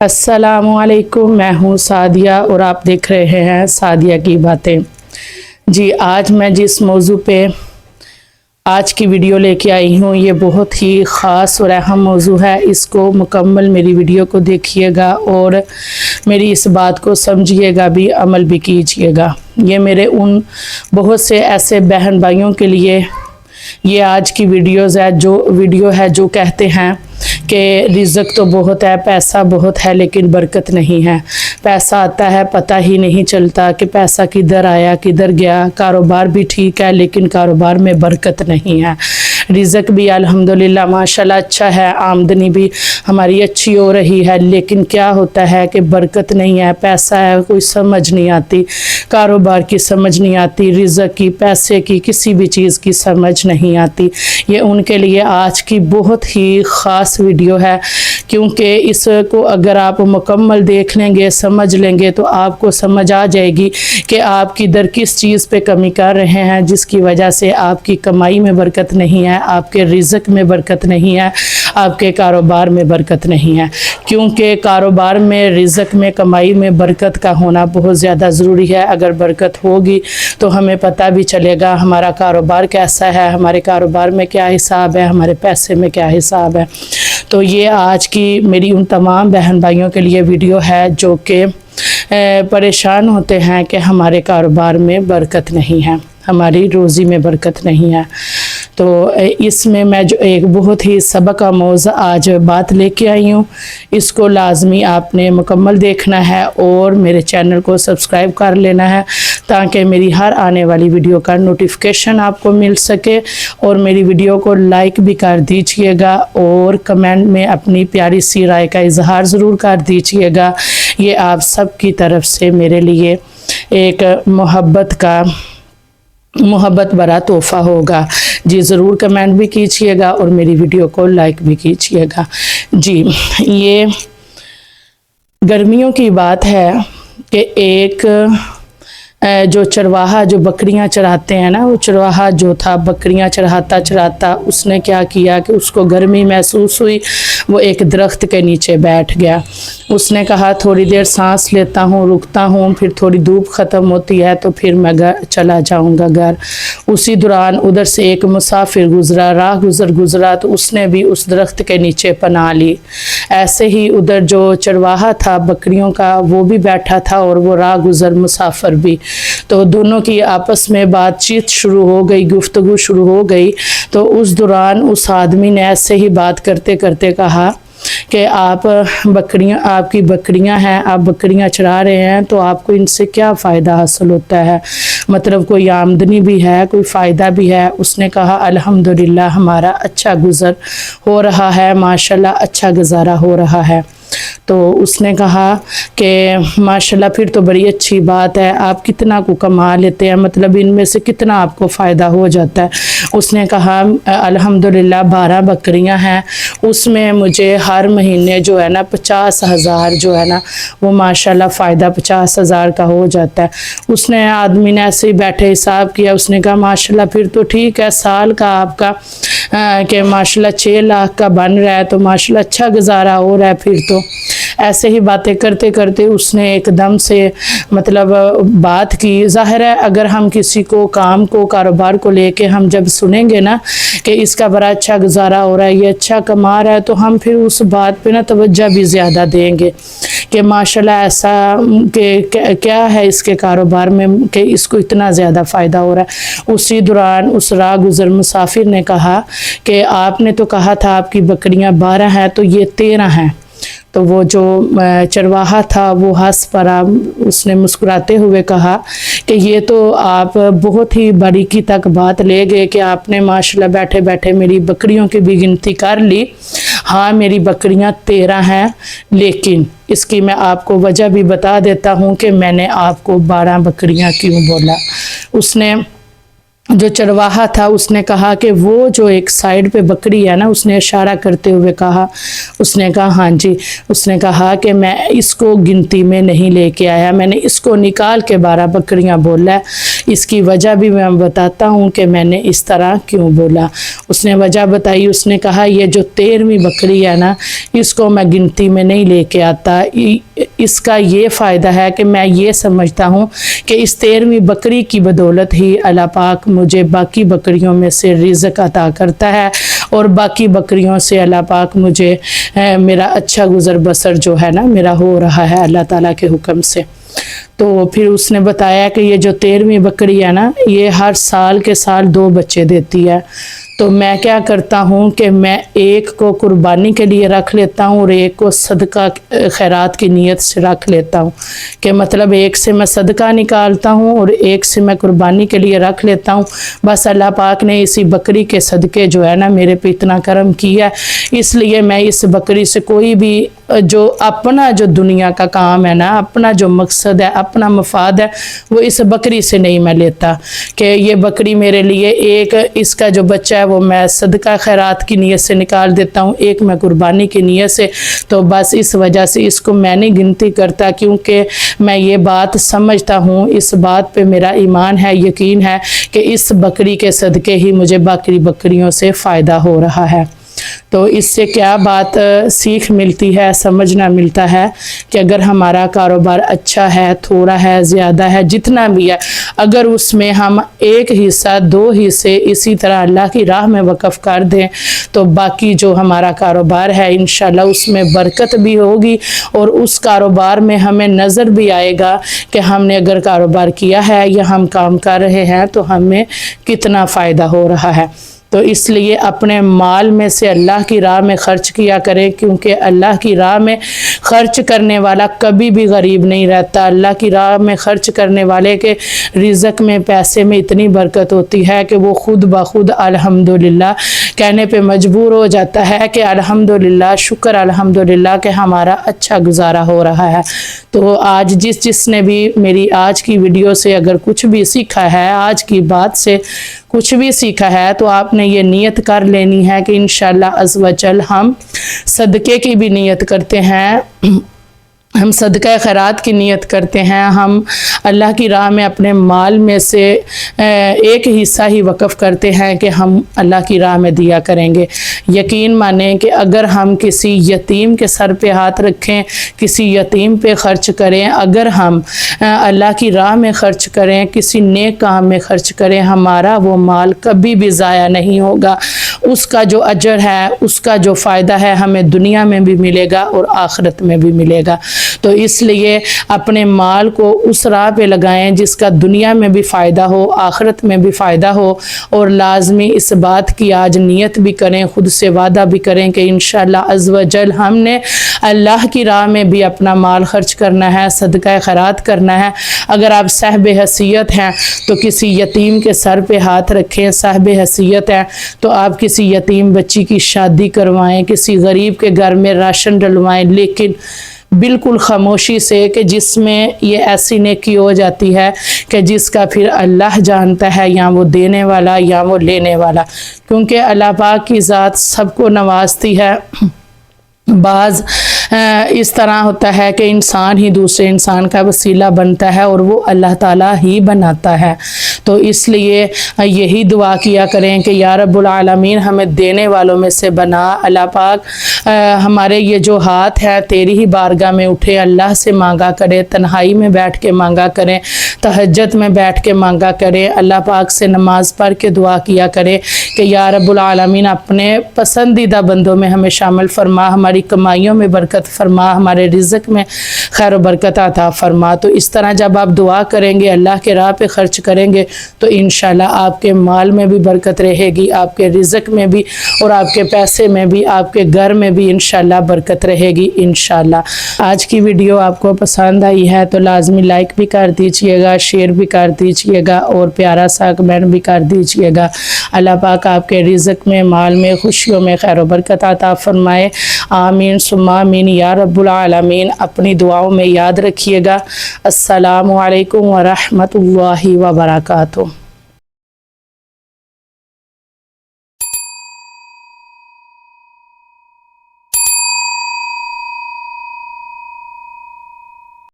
अस्सलामुअलैकुम, मैं हूँ सादिया और आप देख रहे हैं सादिया की बातें। जी, आज मैं जिस मौजू पे आज की वीडियो लेके आई हूँ ये बहुत ही ख़ास और अहम मौजू है। इसको मुकम्मल मेरी वीडियो को देखिएगा और मेरी इस बात को समझिएगा भी, अमल भी कीजिएगा। ये मेरे उन बहुत से ऐसे बहन भाइयों के लिए ये आज की वीडियो है जो कहते हैं कि रिज़्क़ तो बहुत है, पैसा बहुत है, लेकिन बरकत नहीं है। पैसा आता है पता ही नहीं चलता कि पैसा किधर आया किधर गया। कारोबार भी ठीक है लेकिन कारोबार में बरकत नहीं है। रिज़्क़ भी अल्हम्दुलिल्लाह माशाल्लाह अच्छा है, आमदनी भी हमारी अच्छी हो रही है, लेकिन क्या होता है कि बरकत नहीं है। पैसा है, कोई समझ नहीं आती, कारोबार की समझ नहीं आती, रिज़्क़ की, पैसे की, किसी भी चीज़ की समझ नहीं आती। ये उनके लिए आज की बहुत ही ख़ास वीडियो है, क्योंकि इसको अगर आप मुकम्मल देख लेंगे, समझ लेंगे, तो आपको समझ आ जाएगी कि आप किधर किस चीज़ पे कमी कर रहे हैं, जिसकी वजह से आपकी कमाई में बरकत नहीं है, आपके रिज़्क़ में बरकत नहीं है, आपके कारोबार में बरकत नहीं है। क्योंकि कारोबार में, रिज़्क़ में, कमाई में बरकत का होना बहुत ज़्यादा ज़रूरी है। अगर बरकत होगी तो हमें पता भी चलेगा हमारा कारोबार कैसा है, हमारे कारोबार में क्या हिसाब है, हमारे पैसे में क्या हिसाब है। तो ये आज की मेरी उन तमाम बहन भाइयों के लिए वीडियो है जो कि परेशान होते हैं कि हमारे कारोबार में बरकत नहीं है, हमारी रोज़ी में बरकत नहीं है। तो इसमें मैं जो एक बहुत ही सबक आमोज़ आज बात लेके आई हूँ, इसको लाजमी आपने मुकम्मल देखना है और मेरे चैनल को सब्सक्राइब कर लेना है, ताकि मेरी हर आने वाली वीडियो का नोटिफिकेशन आपको मिल सके। और मेरी वीडियो को लाइक भी कर दीजिएगा और कमेंट में अपनी प्यारी सी राय का इजहार ज़रूर कर दीजिएगा। ये आप सब की तरफ से मेरे लिए एक मोहब्बत भरा तोहफ़ा होगा। जी, ज़रूर कमेंट भी कीजिएगा और मेरी वीडियो को लाइक भी कीजिएगा। जी, ये गर्मियों की बात है कि एक जो चरवाहा जो बकरियां चराते हैं ना, वो चरवाहा जो था बकरियां चराता उसने क्या किया कि उसको गर्मी महसूस हुई, वो एक दरख्त के नीचे बैठ गया। उसने कहा थोड़ी देर सांस लेता हूँ, रुकता हूँ, फिर थोड़ी धूप ख़त्म होती है तो फिर मैं चला जाऊँगा घर। उसी दौरान उधर से एक मुसाफिर गुज़रा, राह गुज़रा तो उसने भी उस दरख्त के नीचे पनाह ली। ऐसे ही उधर जो चरवाहा था बकरियों का, वो भी बैठा था और वो राह गुज़र मुसाफिर भी। तो दोनों की आपस में बातचीत शुरू हो गई, गुफ्तगू शुरू हो गई। तो उस दौरान उस आदमी ने ऐसे ही बात करते करते कहा कि आपकी बकरियां हैं, आप बकरियां चरा रहे हैं, तो आपको इनसे क्या फ़ायदा हासिल होता है, मतलब कोई आमदनी भी है, कोई फ़ायदा भी है। उसने कहा अल्हम्दुलिल्लाह हमारा अच्छा गुज़र हो रहा है, माशाल्लाह अच्छा गुजारा हो रहा है। तो उसने कहा कि माशाल्लाह फिर तो बड़ी अच्छी बात है, आप कितना को कमा लेते हैं, मतलब इनमें से कितना आपको फ़ायदा हो जाता है। उसने कहा अल्हम्दुलिल्लाह 12 बकरियां हैं, उसमें मुझे हर महीने जो है ना 50,000 जो है ना वो माशाल्लाह फ़ायदा 50,000 का हो जाता है। उसने आदमी ने ऐसे ही बैठे हिसाब किया, उसने कहा माशाल्लाह फिर तो ठीक है, साल का आपका कि माशाल्लाह 6 लाख का बन रहा है, तो माशाल्लाह अच्छा गुजारा हो रहा है। फिर तो ऐसे ही बातें करते करते उसने एकदम से मतलब बात की। ज़ाहिर है अगर हम किसी को काम को, कारोबार को लेके हम जब सुनेंगे ना कि इसका बड़ा अच्छा गुजारा हो रहा है, ये अच्छा कमा रहा है, तो हम फिर उस बात पे ना तवज्जो भी ज़्यादा देंगे कि माशाल्लाह ऐसा कि क्या है इसके कारोबार में कि इसको इतना ज़्यादा फ़ायदा हो रहा है। उसी दौरान उस राह गुज़र मुसाफिर ने कहा कि आपने तो कहा था आपकी बकरियां 12 हैं, तो ये 13 हैं। तो वो जो चरवाहा था वो हंस पड़ा, उसने मुस्कुराते हुए कहा कि ये तो आप बहुत ही बारीकी तक बात ले गए कि आपने माशाल्लाह बैठे बैठे मेरी बकरियों की भी गिनती कर ली। हाँ, मेरी बकरियां 13 हैं, लेकिन इसकी मैं आपको वजह भी बता देता हूँ कि मैंने आपको 12 बकरियां क्यों बोला। उसने जो चरवाहा था उसने कहा कि वो जो एक साइड पे बकरी है ना, उसने इशारा करते हुए कहा, उसने कहा हाँ जी, उसने कहा कि मैं इसको गिनती में नहीं लेके आया, मैंने इसको निकाल के 12 बकरियां बोला है। इसकी वजह भी मैं बताता हूँ कि मैंने इस तरह क्यों बोला। उसने वजह बताई, उसने कहा ये जो 13वीं बकरी है ना, इसको मैं गिनती में नहीं लेके आता। इसका ये फ़ायदा है कि मैं ये समझता हूँ कि इस 13वीं बकरी की बदौलत ही अल्लाह पाक मुझे बाकी बकरियों में से रिज़्क़ अता करता है और बाकी बकरियों से अल्लाह पाक मुझे मेरा अच्छा गुज़र बसर जो है ना मेरा हो रहा है अल्लाह ताला के हुक्म से। तो फिर उसने बताया कि ये जो 13वीं बकरी है ना, ये हर साल के साल 2 बच्चे देती है। तो मैं क्या करता हूँ कि मैं एक को कुर्बानी के लिए रख लेता हूँ और एक को सदका खैरात की नीयत से रख लेता हूँ, कि मतलब एक से मैं सदका निकालता हूँ और एक से मैं कुर्बानी के लिए रख लेता हूँ। बस अल्लाह पाक ने इसी बकरी के सदके जो है ना मेरे पे इतना करम किया, इसलिए मैं इस बकरी से कोई भी जो अपना जो दुनिया का काम है ना, अपना जो मकसद है, अपना मफाद है, वो इस बकरी से नहीं मैं लेता कि ये बकरी मेरे लिए एक इसका जो बच्चा है वो मैं सदका खैरात की नीयत से निकाल देता हूँ, एक मैं कुर्बानी की नीयत से। तो बस इस वजह से इसको मैं नहीं गिनती करता, क्योंकि मैं ये बात समझता हूँ, इस बात पे मेरा ईमान है, यकीन है कि इस बकरी के सदके ही मुझे बाकी बकरियों से फ़ायदा हो रहा है। तो इससे क्या बात सीख मिलती है, समझना मिलता है कि अगर हमारा कारोबार अच्छा है, थोड़ा है, ज़्यादा है, जितना भी है, अगर उसमें हम एक हिस्सा 2 हिस्से इसी तरह अल्लाह की राह में वक़्फ़ कर दें तो बाकी जो हमारा कारोबार है इंशाल्लाह उसमें बरकत भी होगी और उस कारोबार में हमें नज़र भी आएगा कि हमने अगर कारोबार किया है या हम काम कर रहे हैं तो हमें कितना फ़ायदा हो रहा है। तो इसलिए अपने माल में से अल्लाह की राह में ख़र्च किया करें, क्योंकि अल्लाह की राह में ख़र्च करने वाला कभी भी गरीब नहीं रहता। अल्लाह की राह में ख़र्च करने वाले के रिज़्क़ में, पैसे में इतनी बरकत होती है कि वो खुद ब खुद अल्हम्दुलिल्लाह कहने पे मजबूर हो जाता है कि अल्हम्दुलिल्लाह, शुक्र अल्हम्दुलिल्लाह कि हमारा अच्छा गुजारा हो रहा है। तो आज जिसने भी मेरी आज की वीडियो से अगर कुछ भी सीखा है, आज की बात से कुछ भी सीखा है, तो आपने ये नियत कर लेनी है कि इंशाल्लाह अज़ व जल हम सदक़े की भी नियत करते हैं, हम सदका खैरात की नियत करते हैं, हम अल्लाह की राह में अपने माल में से एक हिस्सा ही वक़्फ़ करते हैं कि हम अल्लाह की राह में दिया करेंगे। यकीन मानें कि अगर हम किसी यतीम के सर पे हाथ रखें, किसी यतीम पे ख़र्च करें, अगर हम अल्लाह की राह में ख़र्च करें, किसी नेक काम में ख़र्च करें, हमारा वो माल कभी भी ज़ाया नहीं होगा। उसका जो अजर है, उसका जो फ़ायदा है, हमें दुनिया में भी मिलेगा और आखिरत में भी मिलेगा। तो इसलिए अपने माल को उस राह पे लगाएं जिसका दुनिया में भी फ़ायदा हो, आखिरत में भी फ़ायदा हो, और लाजमी इस बात की आज नियत भी करें, खुद से वादा भी करें कि इंशाअल्लाह अज़्ज़ व जल हमने अल्लाह की राह में भी अपना माल खर्च करना है, सदका खैरात करना है। अगर आप साहिब हैसियत हैं तो किसी यतीम के सर पे हाथ रखें, साहिब हैसियत है तो आप किसी यतीम बच्ची की शादी करवाएं, किसी गरीब के घर में राशन डलवाएं, लेकिन बिल्कुल खामोशी से, कि जिसमें ये ऐसी नेकी हो जाती है कि जिसका फिर अल्लाह जानता है, या वो देने वाला या वो लेने वाला, क्योंकि अल्लाह पाक की ज़ात सबको नवाजती है। बाज़ इस तरह होता है कि इंसान ही दूसरे इंसान का वसीला बनता है और वो अल्लाह ताला ही बनाता है। तो इसलिए यही दुआ किया करें कि या रब्बुल आलमीन हमें देने वालों में से बना। अल्लाह पाक हमारे ये जो हाथ है तेरी ही बारगाह में उठे, अल्लाह से मांगा करें, तन्हाई में बैठ के मांगा करें, तहज्जुद में बैठ के मांगा करें, अल्लाह पाक से नमाज़ पढ़ के दुआ किया करें कि या रब्बुल आलमीन अपने पसंदीदा बंदों में हमें शामिल फरमा, हमारी कमाइयों में बरकत फरमा, हमारे रिज़्क़ में खैर बरकत अता फरमा। तो इस तरह जब आप दुआ करेंगे, अल्लाह के राह पे ख़र्च करेंगे, तो इंशाल्लाह आपके माल में भी बरकत रहेगी, आपके रिज़्क़ में भी, और आपके पैसे में भी, आपके घर में भी इंशाल्लाह बरकत रहेगी इंशाल्लाह। आज की वीडियो आपको पसंद आई है तो लाजमी लाइक भी कर दीजिएगा, शेयर भी कर दीजिएगा और प्यारा सा कमेंट भी कर दीजिएगा। अल्लाह पाक आपके रिज़्क़ में, माल में, खुशियों में खैर बरकत अता फरमाए। आमीन सुम्मा आमीन या रब्बुल आलमीन। अपनी दुआओं में याद रखिएगा। अस्सलामु अलैकुम व रहमतुल्लाहि व बरकातुहू।